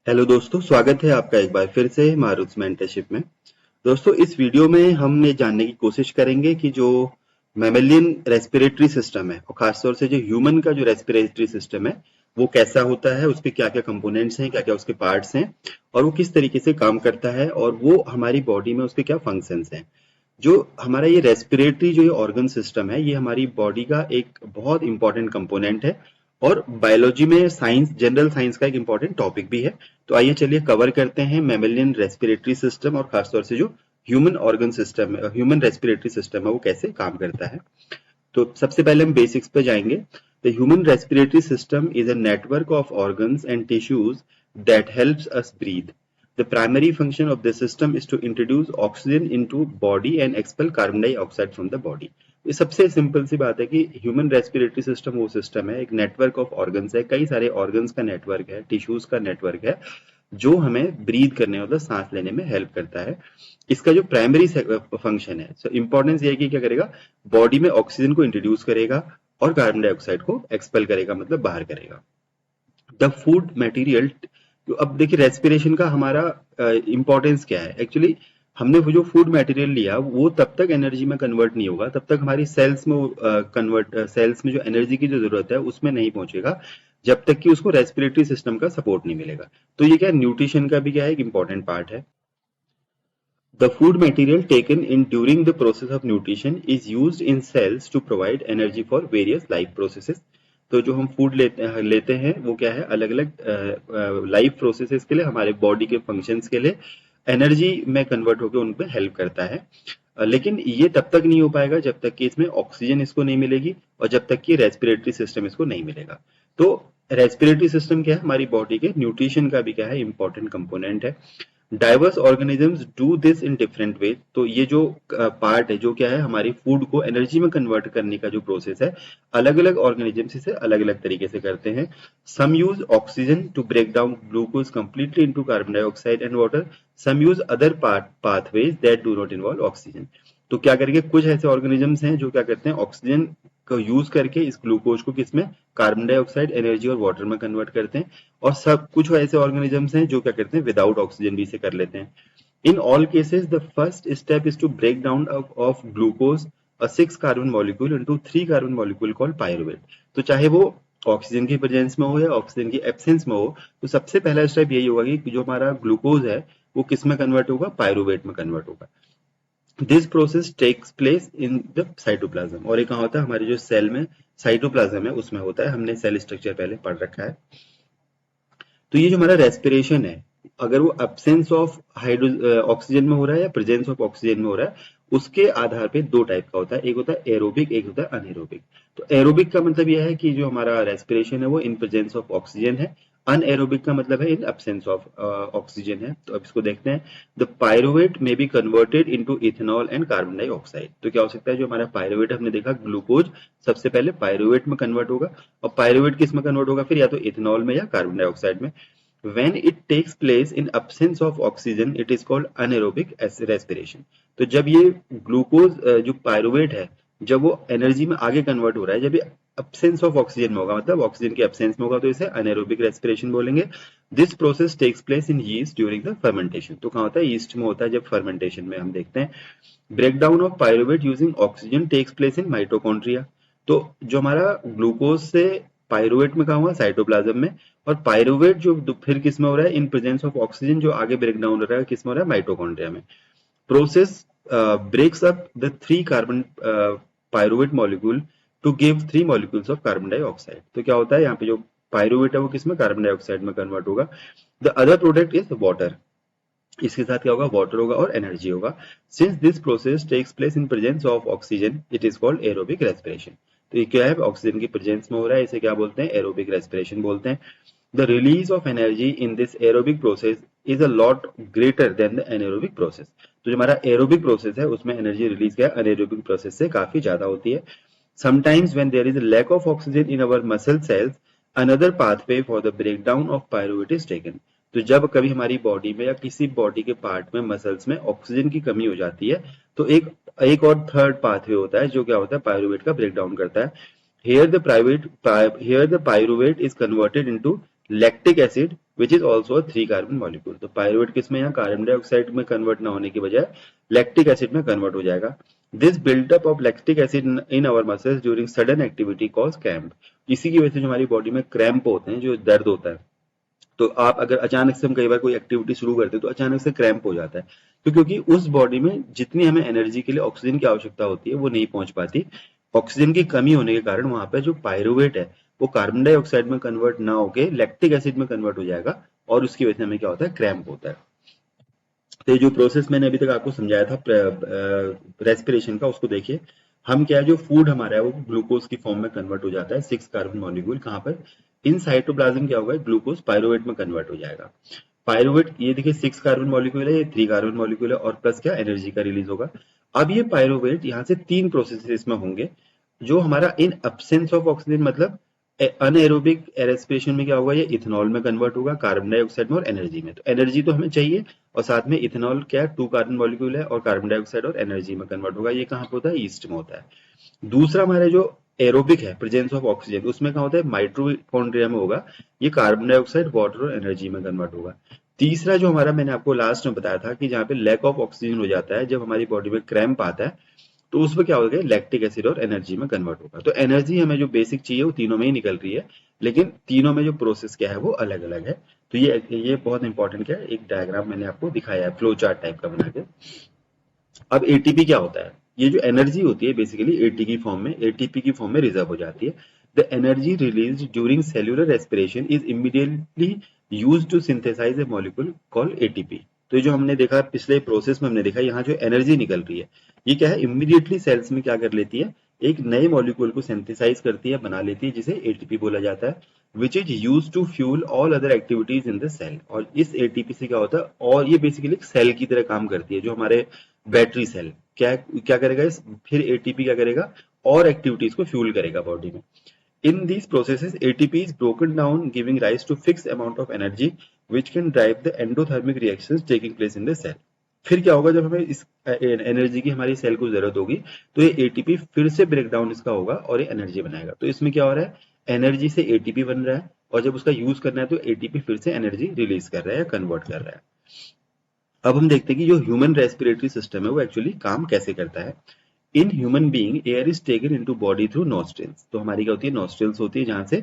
Hello दोस्तों, स्वागत है आपका एक बार फिर से मारूत्स मेंटरशिप में। दोस्तों, इस वीडियो में हम ये जानने की कोशिश करेंगे कि जो मैमेलियन रेस्पिरेटरी सिस्टम है और खासतौर से जो ह्यूमन का जो रेस्पिरेटरी सिस्टम है वो कैसा होता है, उसके क्या क्या कंपोनेंट्स हैं, क्या क्या उसके पार्ट्स हैं और वो किस तरीके से काम करता है और वो हमारी बॉडी में उसके क्या फंक्शंस हैं। जो हमारा ये रेस्पिरेटरी जो ये ऑर्गन सिस्टम है, ये हमारी बॉडी का एक बहुत इंपॉर्टेंट कंपोनेंट है और बायोलॉजी में साइंस, जनरल साइंस का एक इंपॉर्टेंट टॉपिक भी है। तो आइए चलिए कवर करते हैं मैमेलियन रेस्पिरेटरी सिस्टम और खासतौर से जो ह्यूमन ऑर्गन सिस्टम है, ह्यूमन रेस्पिरेटरी सिस्टम है, वो कैसे काम करता है। तो सबसे पहले हम बेसिक्स पे जाएंगे। The human respiratory system is a network of organs and tissues that helps us breathe. The primary function of the system is to introduce oxygen into body and expel carbon dioxide from the body. ये सबसे simple सी बात है कि human respiratory system वो system है, एक network of organs है, कई सारे ऑर्गन्स का नेटवर्क है, टिश्यूज का नेटवर्क है जो हमें ब्रीथ करने मतलब सांस लेने में हेल्प करता है। इसका जो प्राइमरी फंक्शन है, सो इंपॉर्टेंस ये है कि क्या करेगा, बॉडी में ऑक्सीजन को इंट्रोड्यूस करेगा और कार्बन डाइऑक्साइड को एक्सपेल करेगा मतलब बाहर करेगा। द फूड मटेरियल, तो अब देखिए रेस्पिरेशन का हमारा इंपॉर्टेंस क्या है। एक्चुअली हमने वो जो फूड मटेरियल लिया वो तब तक एनर्जी में कन्वर्ट नहीं होगा, तब तक हमारी सेल्स में कन्वर्ट सेल्स में जो एनर्जी की जो जरूरत है उसमें नहीं पहुंचेगा जब तक कि उसको रेस्पिरेटरी सिस्टम का सपोर्ट नहीं मिलेगा। तो ये क्या न्यूट्रिशन का भी क्या है, एक इंपॉर्टेंट पार्ट है। The food material taken in during the process of nutrition is used in cells to provide energy for various life processes. तो जो हम फूड लेते हैं वो क्या है, अलग अलग लाइफ प्रोसेसेस के लिए, हमारे बॉडी के फंक्शंस के लिए एनर्जी में कन्वर्ट होकर उन पे हेल्प करता है। लेकिन ये तब तक नहीं हो पाएगा जब तक कि इसमें ऑक्सीजन इसको नहीं मिलेगी और जब तक कि रेस्पिरेटरी सिस्टम इसको नहीं मिलेगा। तो रेस्पिरेटरी सिस्टम क्या है, हमारी बॉडी के न्यूट्रिशन का भी क्या है, इंपॉर्टेंट कंपोनेंट है। Diverse organisms do this in different way. तो ये जो पार्ट है, जो क्या है, हमारी फूड को एनर्जी में कन्वर्ट करने का जो प्रोसेस है, अलग अलग ऑर्गेनिजम्स इसे अलग अलग तरीके से करते हैं। Some use oxygen to break down glucose completely into carbon dioxide and water, some use other pathways that do not involve oxygen. तो क्या करेंगे, कुछ ऐसे ऑर्गेनिजम्स हैं जो क्या करते हैं, ऑक्सीजन को यूज करके इस ग्लूकोज को किसमें, कार्बन डाइऑक्साइड, एनर्जी और वाटर में कन्वर्ट करते हैं। और सब कुछ ऐसे ऑर्गेनिजम्स हैं जो क्या करते हैं, विदाउट ऑक्सीजन भी इसे कर लेते हैं। In all cases the first step is to break down of glucose a 6 carbon molecule into 3 carbon molecule called pyruvate. तो चाहे वो ऑक्सीजन की प्रेजेंस में हो या ऑक्सीजन की एब्सेंस में हो, तो सबसे पहला स्टेप यही होगा कि जो हमारा ग्लूकोज है वो किस में कन्वर्ट होगा, पायरुवेट में कन्वर्ट होगा। This process takes place in the cytoplasm. और ये कहाँ होता है, हमारे जो सेल में साइटोप्लाज्म है उसमें होता है। हमने सेल स्ट्रक्चर पहले पढ़ रखा है। तो ये जो हमारा रेस्पिरेशन है, अगर वो एब्सेंस ऑफ हाइड्रो ऑक्सीजन में हो रहा है या प्रेजेंस ऑफ ऑक्सीजन में हो रहा है, उसके आधार पे दो टाइप का होता है, एक होता है एरोबिक, एक होता है अनएरोबिक। तो एरोबिक का मतलब यह है कि जो हमारा रेस्पिरेशन है वो इन प्रेजेंस ऑफ ऑक्सीजन है। अनएरोबिक का मतलब है इन एब्सेंस ऑफ ऑक्सीजन है। तो अब इसको देखते हैं। द पायरुवेट में be converted into ethanol and carbon dioxide. तो क्या हो सकता है, जो हमारा पायरुवेट हमने देखा, ग्लूकोज सबसे पहले पायरुवेट में कन्वर्ट होगा और पायरुवेट किस में कन्वर्ट होगा फिर, या तो इथेनॉल में या कार्बन डाइऑक्साइड में। When it takes place in absence of oxygen, it is called anaerobic respiration. तो जब ये ग्लूकोज जो पायरुवेट है, जब वो एनर्जी में आगे कन्वर्ट हो रहा है, जब ये absence ऑफ ऑक्सीजन में होगा, मतलब ऑक्सीजन की absence में होगा, तो इसे अनेरोबिक रेस्पिरेशन बोलेंगे। This process takes place in yeast during the fermentation. तो कहाँ होता है, यीस्ट में होता है जब फर्मेंटेशन में। हम देखते हैं breakdown of pyruvate using oxygen takes place in mitochondria. तो जो हमारा ग्लूकोज से पायरुवेट में कहा हुआ, साइटोप्लाज्म में, और पायरुवेट जो फिर किस में हो रहा है, इन प्रेजेंस ऑफ ऑक्सीजन, जो आगे ब्रेक डाउन हो रहा है, किस में हो रहा है, माइटोकॉन्ड्रिया में। Process breaks up the 3 carbon pyruvate molecule to give 3 molecules of carbon dioxide. तो क्या होता है, यहाँ पे जो पायरुवेट है वो किस में, कार्बन डाइऑक्साइड में कन्वर्ट होगा। The other product is water. इसके साथ क्या होगा, वाटर होगा और एनर्जी होगा। Since this process takes place in presence of oxygen, it is called aerobic respiration. तो ये क्या है, ऑक्सीजन की प्रेजेंस में हो रहा है, इसे क्या बोलते हैं, एरोबिक रेस्पिरेशन बोलते हैं। The release of energy in this aerobic process is a lot greater than the anaerobic process. तो जो हमारा एरोबिक प्रोसेस है उसमें एनर्जी रिलीज क्या है, अनेरोबिक प्रोसेस से काफी ज्यादा होती है। Sometimes when there is a lack of oxygen in our muscle cells, another pathway for the breakdown of pyruvate is taken. तो जब कभी हमारी बॉडी में या किसी बॉडी के पार्ट में, मसल्स में ऑक्सीजन की कमी हो जाती है, तो एक एक और थर्ड पाथवे होता है जो क्या होता है, पायरुवेट का ब्रेकडाउन करता है। Here the pyruvate is converted into lactic acid which is also a 3 carbon molecule. तो पायरुवेट किस में, यहाँ कार्बन डाइऑक्साइड में कन्वर्ट ना होने की बजाय लैक्टिक एसिड में कन्वर्ट हो जाएगा। This buildup of lactic acid in our muscles during sudden activity cause cramp. इसी की वजह से जो हमारी बॉडी में क्रैम्प होते हैं, जो दर्द होता है, तो आप अगर अचानक से हम कई बार कोई एक्टिविटी शुरू करते हैं तो अचानक से क्रैम्प हो जाता है, तो क्योंकि उस बॉडी में जितनी हमें एनर्जी के लिए ऑक्सीजन की आवश्यकता होती है वो नहीं पहुंच पाती। ऑक्सीजन की कमी होने के कारण वहां पे जो पायरुवेट है वो कार्बन डाइऑक्साइड में कन्वर्ट ना होके लैक्टिक एसिड में कन्वर्ट हो जाएगा, और उसकी वजह से हमें क्या होता है, क्रैम्प होता है। तो ये जो प्रोसेस मैंने अभी तक आपको समझाया था रेस्पिरेशन का, उसको देखिए। हम क्या है, जो फूड हमारा है वो ग्लूकोज की फॉर्म में कन्वर्ट हो जाता है, 6 कार्बन मॉलिक्यूल कहाँ पर, इन साइटोप्लाज्म क्या होगा, ग्लूकोज पायरुवेट में कन्वर्ट हो जाएगा। पायरुवेट ये देखिए 6 कार्बन मॉलिक्यूल है, ये 3 कार्बन मॉलिक्यूल है, और प्लस क्या एनर्जी का रिलीज होगा। अब ये पायरुवेट यहाँ से 3 प्रोसेस इसमें होंगे। जो हमारा इन एब्सेंस ऑफ ऑक्सीजन, मतलब अनएरोबिक रेस्पिरेशन में क्या होगा, ये इथेनॉल में कन्वर्ट होगा, कार्बन डाइऑक्साइड में और एनर्जी में। तो एनर्जी तो हमें चाहिए, और साथ में इथेनॉल क्या है, 2 कार्बन मॉलिक्यूल है, और कार्बन डाइऑक्साइड और एनर्जी में कन्वर्ट होगा। ये कहाँ पे होता है, ईस्ट में होता है। दूसरा हमारा जो एरोबिक है, प्रेजेंस ऑफ ऑक्सीजन, उसमें क्या होता है, माइटोकॉन्ड्रिया में होगा, ये कार्बन डाइऑक्साइड, वाटर और एनर्जी में कन्वर्ट होगा। तीसरा जो हमारा, मैंने आपको लास्ट में बताया था कि जहाँ पे लैक ऑफ ऑक्सीजन हो जाता है, जब हमारी बॉडी में क्रैम्प आता है, तो उसमें क्या होगा, लैक्टिक एसिड और एनर्जी में कन्वर्ट होगा। तो एनर्जी हमें जो बेसिक चाहिए वो तीनों में ही निकल रही है, लेकिन तीनों में जो प्रोसेस क्या है वो अलग अलग है। तो ये बहुत इंपॉर्टेंट क्या है, एक डायग्राम मैंने आपको दिखाया है फ्लो चार्ट टाइप का बना के। अब एटीपी क्या होता है, ये जो एनर्जी होती है बेसिकली एटीपी की फॉर्म में रिजर्व हो जाती है। The energy release during cellular respiration is immediately use to synthesise a molecule called ATP. तो ये जो हमने देखा पिछले प्रोसेस में, हमने देखा यहाँ जो एनर्जी निकल रही है, ये क्या है, इमीडिएटली सेल्स में क्या कर लेती है, एक नए मॉलिक्यूल को सिंथेसाइज करती है, बना लेती है, जिसे एटीपी बोला जाता है, which is use to fuel all other activities in the cell. और इस एटीपी से क्या होता है, और ये बेसिकली एक सेल की तरह काम करती है, जो हमारे बैटरी सेल क्या क्या करेगा इस, फिर एटीपी क्या करेगा, और एक्टिविटीज को फ्यूल करेगा बॉडी में। In these processes, ATP is broken down, giving rise to fixed amount of energy, which can drive the endothermic reactions taking place in the cell. फिर क्या होगा, जब हमें इस एनर्जी की हमारी सेल को जरूरत होगी, तो ये एटीपी फिर से ब्रेक डाउन इसका होगा और ये एनर्जी बनाएगा। तो इसमें क्या हो रहा है, एनर्जी से एटीपी बन रहा है, और जब उसका यूज करना है तो एटीपी फिर से एनर्जी रिलीज कर रहा है या कन्वर्ट कर रहा है। अब हम देखते हैं कि जो ह्यूमन रेस्पिरेटरी सिस्टम है वो एक्चुअली काम कैसे करता है। In human being air is taken into body through nostrils. तो हमारी क्या होती है, नॉस्ट्रिल्स होती है, जहां से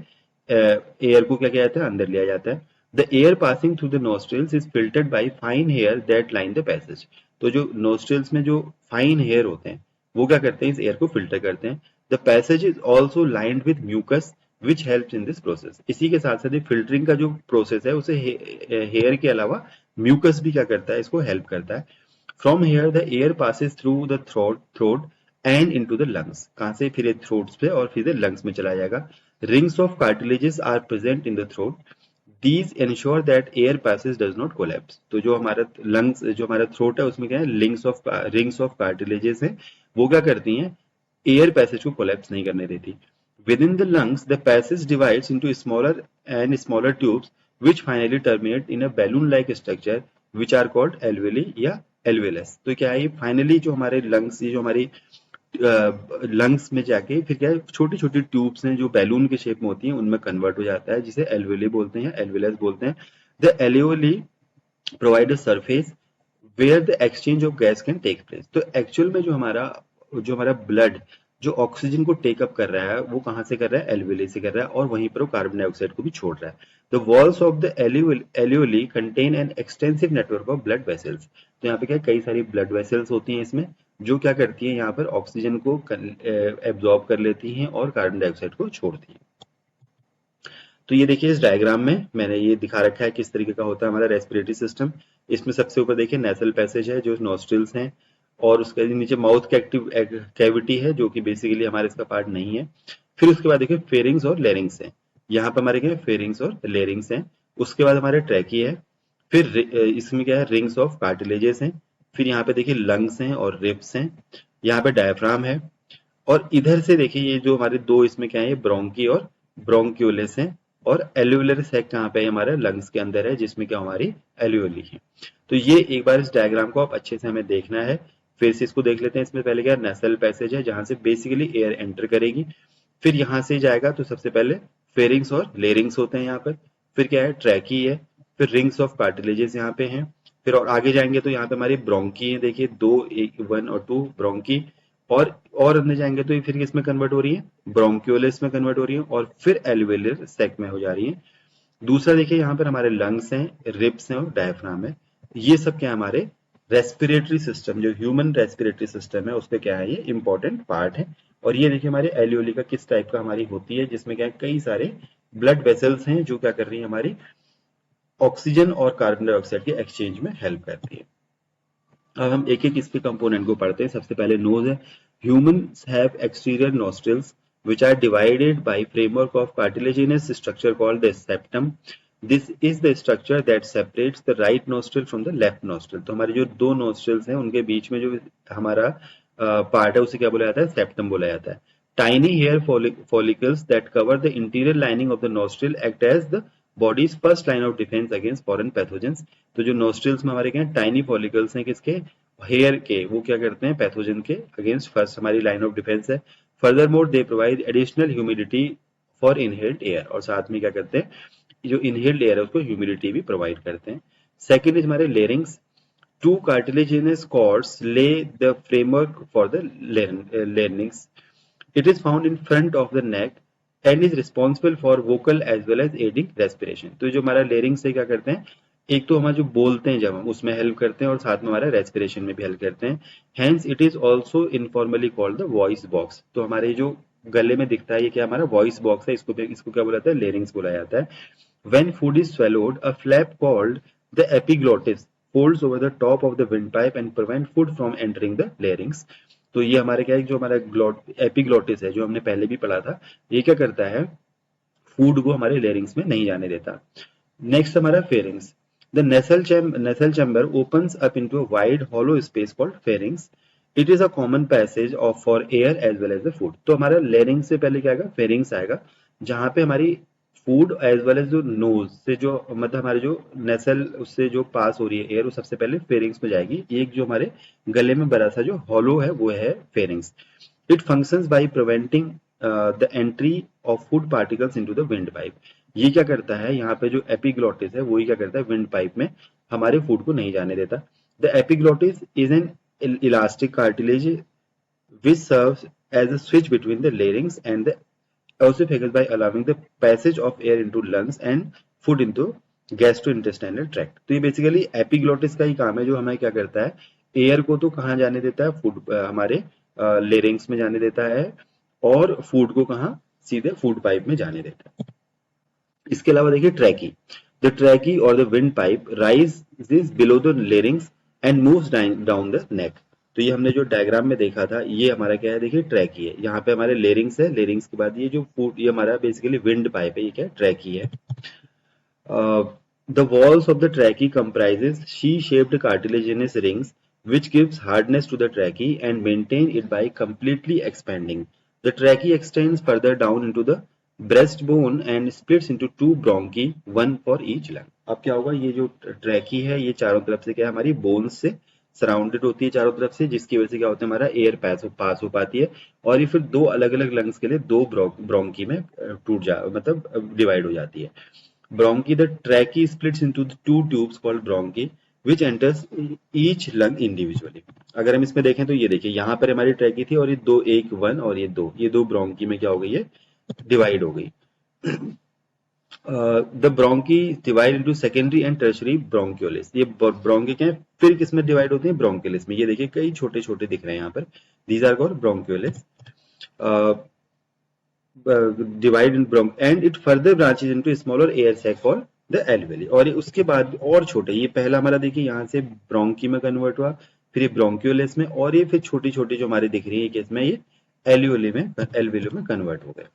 एयर को क्या किया जाता है, अंदर लिया जाता है। The air passing through the nostrils is filtered by fine hair that line the passage. तो जो नॉस्ट्रिल्स में जो फाइन हेयर होते हैं वो क्या करते हैं, इस एयर को फिल्टर करते हैं। The passage is also lined with mucus which helps in this process. इसी के साथ साथ फिल्टरिंग का जो प्रोसेस है उसे हेयर के अलावा म्यूकस भी क्या करता है, इसको हेल्प करता है। From here the air passes through the throat and into the lungs. कहां से, फिर थ्रोट्स पे और फिर लंग्स में चला जाएगा। Rings of cartilages are present in the throat, these ensure that air passage does not collapse. तो जो हमारा लंग्स, जो हमारा थ्रोट है, उसमें क्या है, रिंग्स ऑफ कार्टिलेजेस है, वो क्या करती हैं, एयर पैसेज को कोलैप्स नहीं करने देती। Within the lungs, the passage divides into smaller and smaller tubes, which finally terminate in a balloon-like structure, which are called alveoli या alveolus। तो क्या है, ये फाइनली जो हमारे लंग्स, ये जो हमारी लंग्स में जाके फिर क्या है, छोटी छोटी ट्यूब्स हैं जो बैलून के शेप में होती हैं, उनमें कन्वर्ट हो जाता है, जिसे एल्वेली बोलते हैं या एल्वेलस बोलते हैं। The alveoli provide a surface where the exchange of gas can take place. तो एक्चुअल में जो हमारा ब्लड जो ऑक्सीजन को टेकअप कर रहा है वो कहां से कर रहा है, एल्वेली से कर रहा है, और वहीं पर वो कार्बन डाइऑक्साइड को भी छोड़ रहा है। The walls of the alveoli contain an extensive network of blood vessels. तो यहाँ पे क्या, कई सारी ब्लड वेसल्स होती हैं इसमें, जो क्या करती है, यहाँ पर ऑक्सीजन को एब्जॉर्ब कर लेती हैं और कार्बन डाइऑक्साइड को छोड़ती हैं। तो ये देखिए, इस डायग्राम में मैंने ये दिखा रखा है किस तरीके का होता है हमारा रेस्पिरेटरी सिस्टम। इसमें सबसे ऊपर देखिए नेसल पैसेज है, जो नोस्ट्रिल्स हैं, और उसके नीचे माउथ कैविटी है, जो कि बेसिकली हमारे इसका पार्ट नहीं है। फिर उसके बाद देखिए फेरिंग्स और लेरिंग्स हैं, यहाँ पर हमारे क्या फेरिंग्स और लेरिंग्स हैं। उसके बाद हमारे ट्रैकी है, फिर इसमें क्या है, रिंग्स ऑफ कार्टिलेजेस हैं। फिर यहाँ पे देखिए लंग्स हैं और रिब्स हैं, यहाँ पे डायफ्राम है, और इधर से देखिए ये जो हमारे दो इसमें क्या है, ब्रोंकी और ब्रोंक्यूलिस हैं, और एल्यूलर सैक कहाँ पे है, हमारे लंग्स के अंदर है, जिसमें क्या हमारी एल्यूली है। तो ये एक बार इस डायग्राम को आप अच्छे से हमें देखना है। फिर से इसको देख लेते हैं। इसमें पहले क्या, नेसल पैसेज है, जहां से बेसिकली एयर एंटर करेगी, फिर यहां से जाएगा, तो सबसे पहले फेरिंग्स और लेरिंग्स होते हैं यहाँ पर। फिर क्या है, ट्रैकी है, फिर रिंग्स ऑफ कार्टिलेजेस यहाँ पे हैं, फिर और आगे जाएंगे तो यहाँ पे हमारी ब्रोंकी है, देखिए दो, एक 1 और 2 ब्रोंकी, और अंदर जाएंगे तो ये फिर किस में कन्वर्ट हो रही है, ब्रोंक्यूलिस में कन्वर्ट हो रही है, और फिर एल्वेलर सेक में हो जा रही है। दूसरा देखिए यहाँ पर हमारे लंग्स हैं, रिब्स हैं और डायफ्राम है। ये सब क्या है, हमारे रेस्पिरेटरी सिस्टम, जो ह्यूमन रेस्पिरेटरी सिस्टम है उसपे क्या है, ये इंपॉर्टेंट पार्ट है। और ये देखिए हमारे एलियोली का किस टाइप का हमारी होती है, जिसमें क्या है, कई सारे ब्लड वेसल्स हैं जो क्या कर रही है, हमारी ऑक्सीजन और कार्बन डाइऑक्साइड के एक्सचेंज में हेल्प करती है। अब हम एक एक इसके कंपोनेंट को पढ़ते हैं। सबसे पहले नोज है। Humans have exterior nostrils which are divided by framework of cartilaginous structure called the septum. This is the structure that separates the right nostril from the left nostril. तो हमारे जो दो nostrils हैं उनके बीच में जो हमारा पार्ट है उसे क्या बोला जाता है, सेप्टम बोला जाता है। Tiny hair follicles that cover the interior lining of the nostril act as the body's first line of defense against foreign pathogens. तो जो nostrils में हमारे क्या टाइनी फॉलिकल्स हैं, किसके, हेयर के, वो क्या करते हैं, पैथोजन के अगेंस्ट फर्स्ट हमारी लाइन ऑफ डिफेंस है। Furthermore they provide additional humidity for inhaled air, और साथ में क्या करते हैं, जो इनहेल्ड एयर है उसको ह्यूमिडिटी भी प्रोवाइड करते हैं। सेकेंड इज हमारे larynx. Two cartilaginous cords lay the framework for the larynx. It is found in front of the neck and is responsible for vocal as well as aiding respiration. तो जो हमारा larynx से क्या करते हैं, एक तो हमारा जो बोलते हैं जब हम उसमें हेल्प करते हैं, और साथ में हमारा रेस्पिरेशन में भी हेल्प करते हैं। Hence it is also informally called the voice box. तो हमारे जो गले में दिखता है ये क्या, हमारा वॉइस बॉक्स है, इसको क्या बोला जाता है, लेरिंग्स बोला जाता है। When food is swallowed, a flap called the epiglottis folds over the top of the windpipe and prevent food from entering the larynx. तो ये हमारे क्या है, जो हमारा एपिग्लोटिस है जो हमने पहले भी पढ़ा था, ये क्या करता है, फूड को हमारे लेरिंग्स में नहीं जाने देता। नेक्स्ट हमारा pharynx. The nasal chamber opens up into a wide hollow space called pharynx. It is a common passage of for air as well as the food. तो हमारा लेरिंग्स से पहले क्या आएगा, फेरिंग्स आएगा, जहां पे हमारी फूड एज वेल एज जो नोज से जो मतलब हमारे जो नेसल उससे जो पास हो रही है एयर, वो सबसे पहले फेरिंग्स में जाएगी। एक जो हमारे गले में बड़ा सा जो हॉलो है वो है pharynx. It functions by preventing the entry of food particles into the wind pipe. ये क्या करता है, यहाँ पे जो एपिग्लोटिस है वही क्या करता है, विंड पाइप में हमारे फूड को नहीं जाने देता। The epiglottis is an elastic cartilage which serves as a switch between the larynx and the esophagus by allowing the passage of air into lungs and food into gastrointestinal tract। तो ये basically epiglottis का ही काम है, जो हमें क्या करता है, एयर को तो कहाँ जाने देता है, फूड हमारे लेरिंग्स में जाने देता है, और फूड को कहाँ, सीधे फूड पाइप में जाने देता है। इसके अलावा देखिए ट्रैकी। द ट्रैकी और the wind pipe rise below the larynx and moves down the neck. तो ये हमने जो डायग्राम में देखा था, ये हमारा क्या है, देखिए ट्रैकी है, यहाँ पे हमारे लेरिंग्स है, लेरिंग्स के बाद ये जो फूड, ये हमारा बेसिकली विंड पाइप है, ये क्या ट्रैकी है। The walls of the ट्रैकी comprises she-shaped cartilaginous rings which gives hardness to the trachea and maintain it by completely expanding. The trachea extends further down into the breastbone and splits into two bronchi, one for each lung. अब क्या होगा, ये जो ट्रैकी है ये चारों तरफ से क्या है, हमारी बोन्स से सराउंडेड होती है चारों तरफ से, जिसकी वजह से क्या होता है, हमारा एयर पास हो पाती है, और ये फिर दो अलग अलग लंग्स के लिए दो ब्रोंकी में मतलब डिवाइड हो जाती है। Bronchi, the trachea splits into the two tubes called bronchi, which enters each lung individually. अगर हम इसमें देखें तो ये देखिए, यहाँ पर हमारी ट्रैकी थी, और ये दो, एक 1 और ये दो ब्रोंकी में क्या हो गई है, डिवाइड हो गई। The bronchi divide into secondary and tertiary bronchioles. ये ब्रोंकी क्या है, फिर किस में डिवाइड होते हैं, ब्रोंक्यूलिस में। ये देखिए कई छोटे छोटे दिख रहे हैं यहाँ पर, these are called bronchioles. divide in bronch and it further branches into a smaller air sac called the alveoli। और उसके बाद और छोटे, ये पहला हमारा देखिए यहाँ से ब्रोंकी में कन्वर्ट हुआ, फिर ये ब्रोंक्यूलिस में, और ये फिर छोटी छोटी जो हमारी दिख रही है किसमें, ये एल्वियोली में कन्वर्ट हो गए।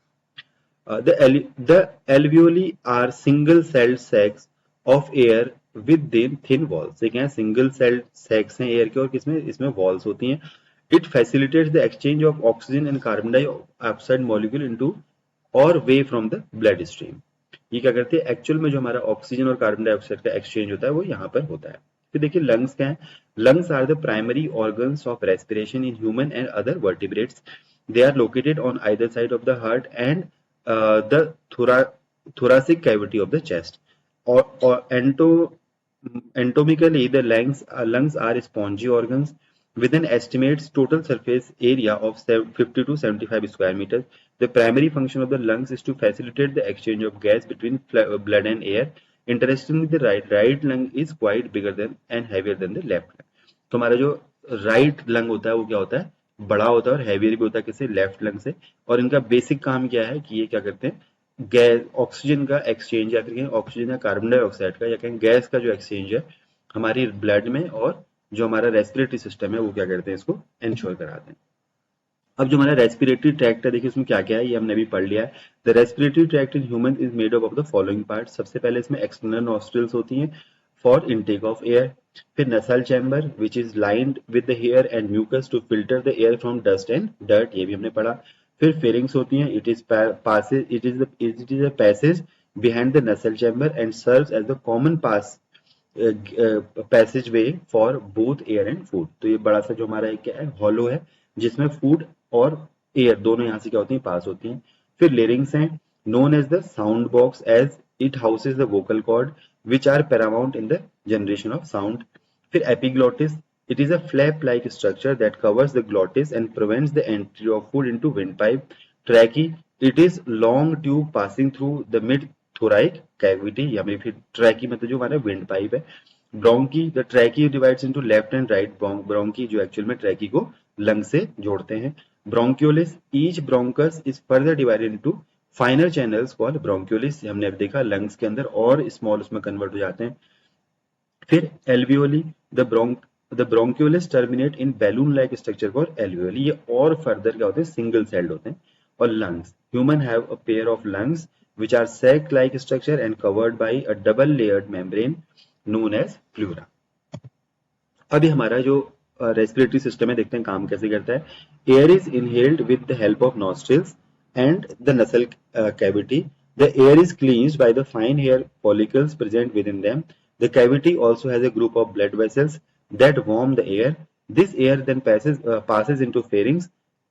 The alveoli are single celled sacs of air with thin walls। ये क्या है, सिंगल सेल्ड सैक्स हैं एयर के, और किसमें, इसमें वॉल्स होती हैं। It facilitates the exchange of oxygen and carbon dioxide molecule into or away from the blood stream। ये क्या करते हैं, एक्चुअल में जो हमारा ऑक्सीजन और कार्बन डाइऑक्साइड का एक्सचेंज होता है वो यहाँ पर होता है। फिर देखिए लंग्स क्या है। Lungs are the primary organs of respiration in human and other vertebrates. They are located on either side of the heart and the thoracic cavity of the chest। or Anatomically, the lungs are spongy organs with an estimated total surface area of 50 to 75 square meters. The primary function of the lungs is to facilitate the exchange of gas between blood and air. Interestingly, the right lung is quite bigger than and heavier than the left lung. तो हमारा जो right lung होता है वो क्या होता है, बड़ा होता है और हैवियर भी होता है किससे, लेफ्ट लंग से। और इनका बेसिक काम क्या है कि ये क्या करते हैं, गैस ऑक्सीजन का एक्सचेंज या फिर कहें ऑक्सीजन या कार्बन डाइऑक्साइड का या कहें गैस का जो एक्सचेंज है हमारी ब्लड में और जो हमारा रेस्पिरेटरी सिस्टम है वो क्या करते हैं, इसको इंश्योर कराते हैं। अब जो हमारा रेस्पिरेटरी ट्रैक्ट है, देखिए उसमें क्या क्या है, ये हमने अभी पढ़ लिया है। The respiratory tract in human is made up of the following part. सबसे पहले इसमें एक्सटर्नल नॉस्ट्रिल्स होती हैं फॉर इनटेक ऑफ एयर, फिर nasal chamber which is lined with the hair and mucus to filter the air from dust and dirt, ये भी हमने पढ़ा। फिर फेरिंग्स होती हैं, it is a passage behind the nasal chamber and serves as the common passage way for both air and food. तो ये बड़ा सा जो हमारा एक क्या है, हॉलो है जिसमें फूड और एयर दोनों यहाँ से क्या होती हैं, पास होती हैं। फिर लेरिंग्स हैं, known as the sound box as it houses the vocal cord which are paramount in the generation of sound. फिर epiglottis, it is a flap-like structure that covers the glottis and prevents the entry of food into windpipe. Trachea, it is long tube passing through the mid-thoracic cavity, या फिर trachea मतलब जो हमारा windpipe है। Bronchi, the trachea divides into left and right bronchi जो actual में trachea को lung से जोड़ते हैं। Bronchioles, each bronchus is further divided into final channels called bronchioles, हमने अब देखा लंग्स के अंदर और स्मॉल उसमें कन्वर्ट हो जाते हैं। फिर alveoli, the bronchioles terminate in balloon like structure for alveoli, ये और फर्दर क्या होते हैं, सिंगल सेल्ड होते हैं। और lungs, human have a pair of lungs which are sac like structure and covered by a double layered membrane known as pleura. अभी हमारा जो रेस्पिरेटरी सिस्टम है देखते हैं काम कैसे करता है। Air is inhaled with the help of nostrils and the nasal cavity. The air is cleansed by the fine hair follicles present within them. The cavity also has a group of blood vessels that warm the air. This air then passes into pharynx,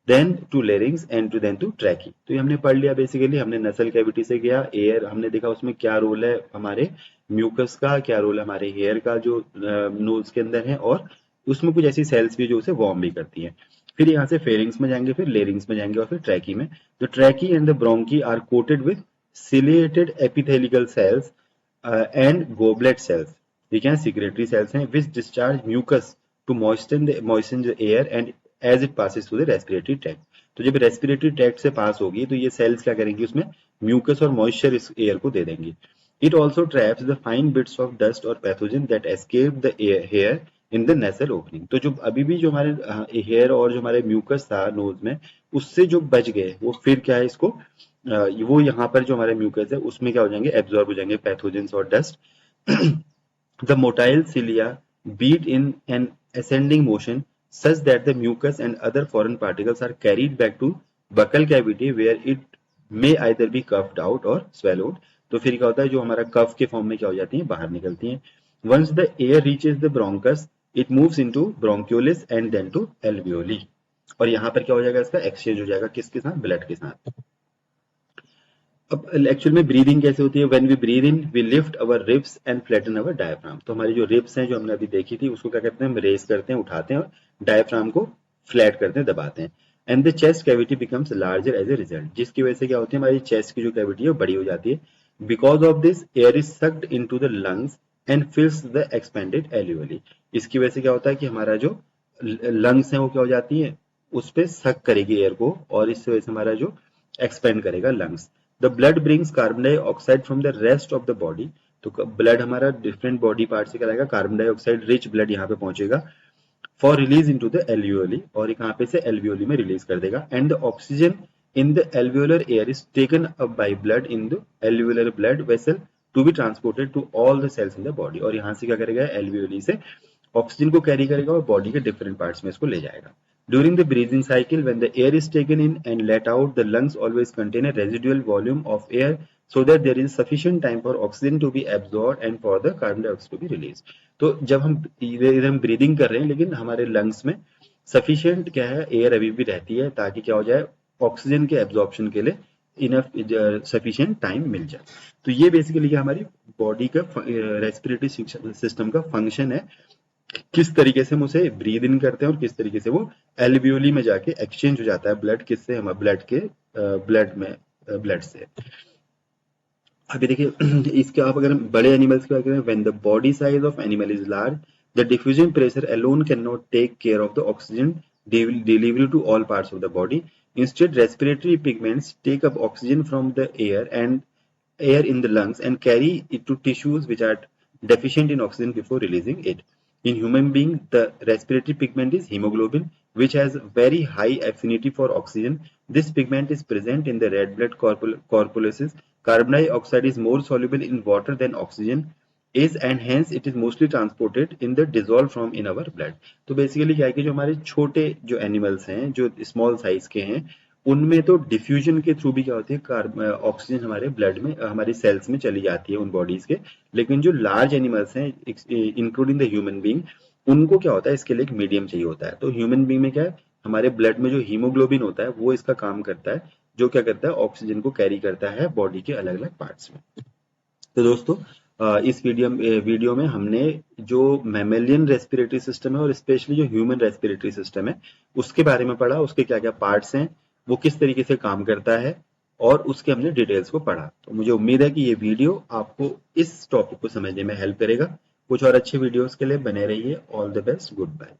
then to larynx and then to trachea. तो ये हमने पढ़ लिया basically, हमने नसल cavity से गया, air हमने देखा उसमें क्या रोल है हमारे म्यूकस का, क्या रोल है हमारे हेयर का जो नोज के अंदर है, और उसमें कुछ ऐसी सेल्स भी जो उसे वार्म भी करती हैं। फिर यहाँ से फेरिंग्स में जाएंगे, फिर लेरिंग्स में जाएंगे और फिर ट्रैकी में। The trachea and the bronchi are coated with ciliated epithelial cells and goblet cells, ये क्या सिक्रेटरी सेल्स हैं, which discharge mucus to moisten the air and as it passes to the respiratory tract. तो जब respiratory tract से पास होगी तो ये sales क्या करेंगी, उसमें म्यूकस और मॉइस्चर इस एयर को दे देंगी। It also traps the fine bits of dust और pathogen that escape the hair in the nasal opening. तो जो अभी भी जो हमारे हेयर और जो हमारे म्यूकस था नोज में उससे जो बच गए वो फिर क्या है, इसको वो यहाँ पर जो हमारे म्यूकस है उसमें क्या हो जाएंगे, एब्जॉर्ब हो जाएंगे पैथोजेंस और dust. The motile cilia beat in an ascending motion such that the mucus and other foreign particles are carried back to buccal cavity where it may either be coughed out or swallowed. तो फिर क्या होता है, जो हमारा कफ के form में क्या हो जाती है, बाहर निकलती हैं। Once the air reaches the bronchus, it moves into bronchioles and then to alveoli. और यहाँ पर क्या हो जाएगा, इसका एक्सचेंज हो जाएगा किसके साथ, ब्लड के साथ। अब एक्चुअल में ब्रीदिंग कैसे होती है, when we breathe in we lift our ribs and flatten our diaphragm. तो हमारी जो रिब्स हैं जो हमने अभी देखी थी उसको क्या करते हैं, हम रेस करते हैं, उठाते हैं और डायफ्राम को फ्लैट करते हैं, दबाते हैं। And the chest cavity becomes larger as a result, जिसकी वजह से क्या होती है, हमारी चेस्ट की जो कैविटी है वो बड़ी हो जाती है। Because of this air is sucked into the lungs and fills the expanded alveoli. इसकी वजह से क्या होता है कि हमारा जो लंग्स है वो क्या हो जाती है, उस पर सक करेगी एयर को और इस वजह से हमारा जो एक्सपेंड करेगा lungs. The blood brings carbon dioxide from the rest of the body. तो ब्लड हमारा डिफरेंट बॉडी पार्ट से कराएगा, कार्बन डाइऑक्साइड रिच ब्लड यहाँ पे पहुंचेगा for release into the alveoli, और यहाँ पे से एल्वियोली में रिलीज कर देगा। And the oxygen in the alveolar air is taken up by blood in the alveolar blood vessel to be transported to all the cells in the body. और यहाँ से क्या करेगा, एल्वियोली से ऑक्सीजन को कैरी करेगा और बॉडी के डिफरेंट पार्ट्स में इसको ले जाएगा। During the breathing cycle, when the air is taken in and let out, the lungs always contain a residual volume of air so that there is sufficient time for oxygen to be absorbed and for the carbon dioxide to be released. तो जब हम breathing कर रहे हैं लेकिन हमारे lungs में sufficient क्या है, एयर अभी भी रहती है ताकि क्या हो जाए, ऑक्सीजन के एब्जॉर्प्शन के लिए इनफ सफिशिएंट टाइम मिल जाए। तो ये बेसिकली हमारी बॉडी का रेस्पिरेटरी सिस्टम का फंक्शन है, किस तरीके से हम उसे ब्रीद इन करते हैं और किस तरीके से वो एल्वियोली में जाके एक्सचेंज हो जाता है ब्लड किससे, हमारे ब्लड में ब्लड से। अभी देखिए इसके आप अगर बड़े एनिमल्स की बात करें, when the body size of animal is large the diffusion pressure alone can not take care of the oxygen delivery to all parts of the body. Instead, respiratory pigments take up oxygen from the air in the lungs and carry it to tissues which are deficient in oxygen before releasing it. In human being, the respiratory pigment is hemoglobin, which has very high affinity for oxygen. This pigment is present in the red blood corpuscles. Carbon dioxide is more soluble in water than oxygen is, and hence it is mostly transported in the dissolved form in our blood. तो basically क्या है कि जो हमारे छोटे जो animals हैं, जो स्मॉल साइज के हैं, उनमें तो डिफ्यूजन के थ्रू भी क्या होती है, ऑक्सीजन हमारे ब्लड में, हमारी सेल्स में चली जाती है उन बॉडीज के। लेकिन जो लार्ज एनिमल्स हैं इंक्लूडिंग द ह्यूमन बीइंग, उनको क्या होता है, इसके लिए एक मीडियम चाहिए होता है। तो ह्यूमन बीइंग में क्या है, हमारे ब्लड में जो हीमोग्लोबिन होता है वो इसका काम करता है, जो क्या करता है, ऑक्सीजन को कैरी करता है बॉडी के अलग अलग पार्ट्स में। तो दोस्तों इस वीडियो में हमने जो मैमेलियन रेस्पिरेटरी सिस्टम है और स्पेशली जो ह्यूमन रेस्पिरेटरी सिस्टम है उसके बारे में पढ़ा, उसके क्या क्या पार्ट्स हैं, वो किस तरीके से काम करता है, और उसके हमने डिटेल्स को पढ़ा। तो मुझे उम्मीद है कि ये वीडियो आपको इस टॉपिक को समझने में हेल्प करेगा। कुछ और अच्छे वीडियोस के लिए बने रहिए। All the best, good bye.